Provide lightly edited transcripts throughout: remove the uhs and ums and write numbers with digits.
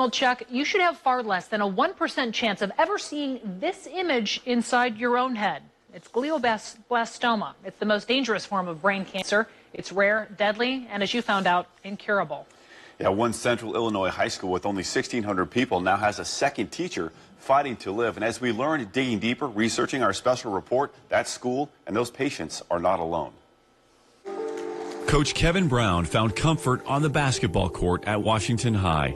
Well, Chuck, you should have far less than a 1% chance of ever seeing this image inside your own head. It's glioblastoma. It's the most dangerous form of brain cancer. It's rare, deadly, and as you found out, incurable. Yeah, one Central Illinois high school with only 1,600 people now has a second teacher fighting to live. And as we learned, digging deeper, researching our special report, that school and those patients are not alone. Coach Kevin Brown found comfort on the basketball court at Washington High.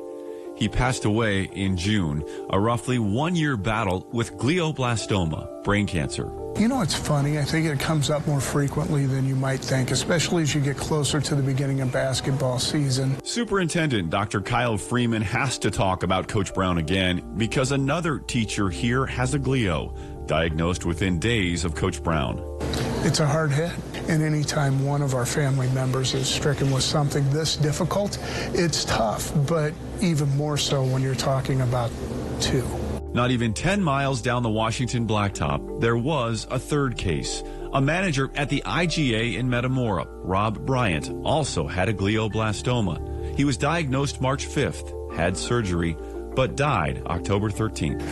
He passed away in June, a roughly one-year battle with glioblastoma, brain cancer. You know, it's funny. I think it comes up more frequently than you might think, especially as you get closer to the beginning of basketball season. Superintendent Dr. Kyle Freeman has to talk about Coach Brown again because another teacher here has a glio, diagnosed within days of Coach Brown. It's a hard hit, and anytime one of our family members is stricken with something this difficult, it's tough, but even more so when you're talking about two. Not even 10 miles down the Washington blacktop, there was a third case. A manager at the IGA in Metamora, Rob Bryant, also had a glioblastoma. He was diagnosed March 5th, had surgery, but died October 13th.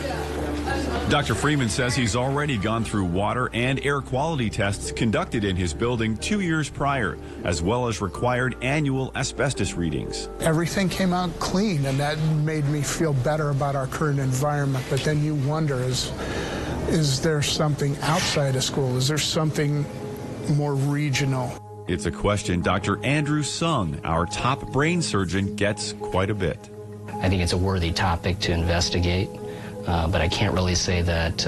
Dr. Freeman says he's already gone through water and air quality tests conducted in his building 2 years prior, as well as required annual asbestos readings. Everything came out clean, and that made me feel better about our current environment. But then you wonder, is there something outside of school? Is there something more regional? It's a question Dr. Andrew Sung, our top brain surgeon, gets quite a bit. I think it's a worthy topic to investigate. But I can't really say that,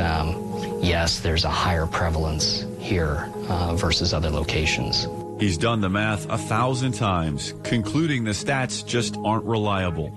yes, there's a higher prevalence here versus other locations. He's done the math 1,000 times, concluding the stats just aren't reliable.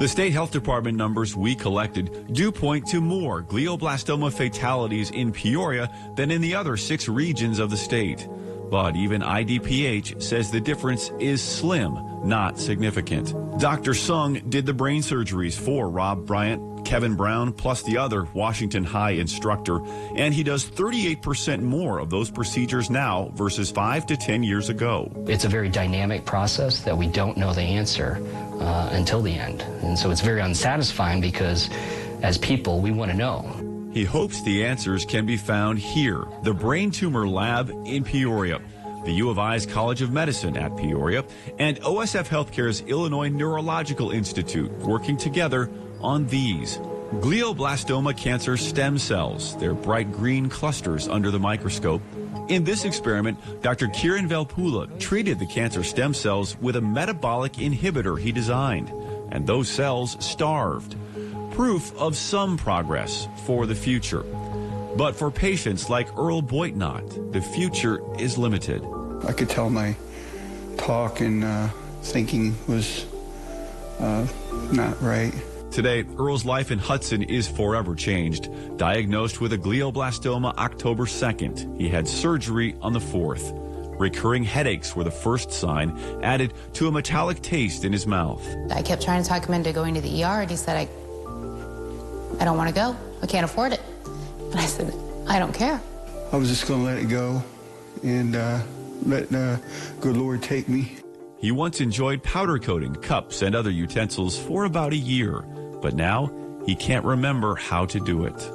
The state health department numbers we collected do point to more glioblastoma fatalities in Peoria than in the other 6 regions of the state. But even IDPH says the difference is slim, not significant. Dr. Sung did the brain surgeries for Rob Bryant, Kevin Brown, plus the other Washington High instructor, and he does 38% more of those procedures now versus 5 to 10 years ago. It's a very dynamic process that we don't know the answer until the end. And so it's very unsatisfying because as people, we want to know. He hopes the answers can be found here, the Brain Tumor Lab in Peoria, the U of I's College of Medicine at Peoria, and OSF Healthcare's Illinois Neurological Institute working together on these. Glioblastoma cancer stem cells, their bright green clusters under the microscope. In this experiment, Dr. Kiran Velpula treated the cancer stem cells with a metabolic inhibitor he designed, and those cells starved. Proof of some progress for the future. But for patients like Earl Boitnott, the future is limited. I could tell my talk and thinking was not right. Today, Earl's life in Hudson is forever changed. Diagnosed with a glioblastoma October 2nd. He had surgery on the 4th. Recurring headaches were the first sign, added to a metallic taste in his mouth. I kept trying to talk him into going to the ER, and he said, I don't want to go. I can't afford it. And I said, I don't care. I was just going to let it go and let the good Lord take me. He once enjoyed powder coating cups and other utensils for about a year, but now he can't remember how to do it.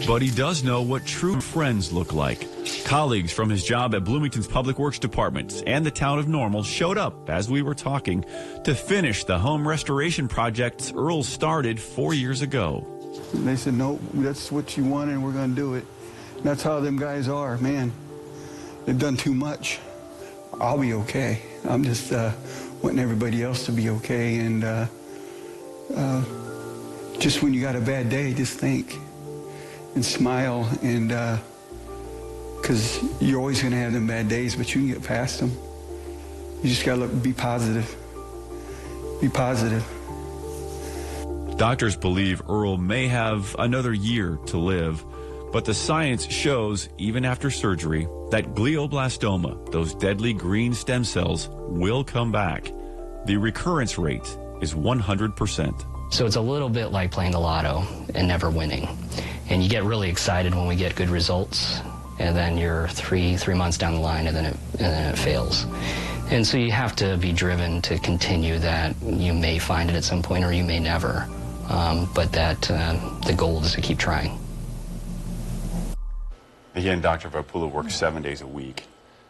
But he does know what true friends look like. Colleagues from his job at Bloomington's Public Works Department and the town of Normal showed up as we were talking to finish the home restoration projects Earl started 4 years ago. They said, no, that's what you want and we're going to do it. And that's how them guys are, man. They've done too much. I'll be okay. I'm just wanting everybody else to be okay. And just when you got a bad day, just think and smile, and because you're always going to have them bad days, but you can get past them. You just got to be positive. Be positive. Doctors believe Earl may have another year to live, but the science shows, even after surgery, that glioblastoma, those deadly green stem cells, will come back. The recurrence rate is 100%. So it's a little bit like playing the lotto and never winning. And you get really excited when we get good results, and then you're three months down the line, and then it fails. And so you have to be driven to continue that. You may find it at some point or you may never, but that the goal is to keep trying. Again, Dr. Vapula works 7 days a week,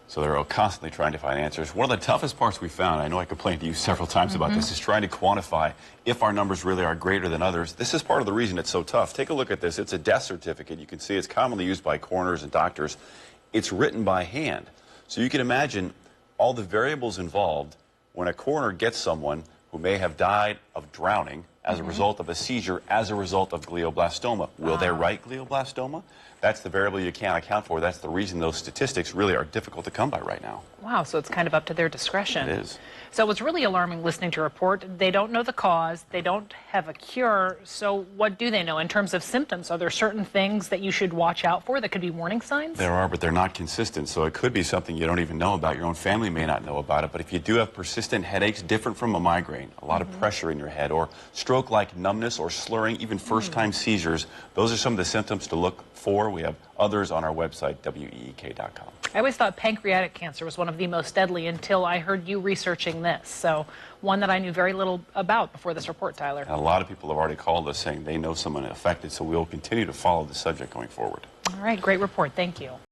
so they're constantly trying to find answers. One of the toughest parts we found, I know I complained to you several times about this, is trying to quantify if our numbers really are greater than others. This is part of the reason it's so tough. Take a look at this. It's a death certificate. You can see it's commonly used by coroners and doctors. It's written by hand. So you can imagine all the variables involved when a coroner gets someone who may have died of drowning as a result of a seizure, as a result of glioblastoma. Will they write glioblastoma? That's the variable you can't account for. That's the reason those statistics really are difficult to come by right now. Wow, so it's kind of up to their discretion. It is. So it's really alarming listening to a report. They don't know the cause. They don't have a cure. So what do they know in terms of symptoms? Are there certain things that you should watch out for that could be warning signs? There are, but they're not consistent. So it could be something you don't even know about. Your own family may not know about it. But if you do have persistent headaches, different from a migraine, a lot of pressure in your head, or stroke-like numbness or slurring, even first-time seizures, those are some of the symptoms to look for. We have others on our website, week.com. I always thought pancreatic cancer was one of the most deadly until I heard you researching this. So one that I knew very little about before this report, Tyler. And a lot of people have already called us saying they know someone affected, so we'll continue to follow the subject going forward. All right, great report. Thank you.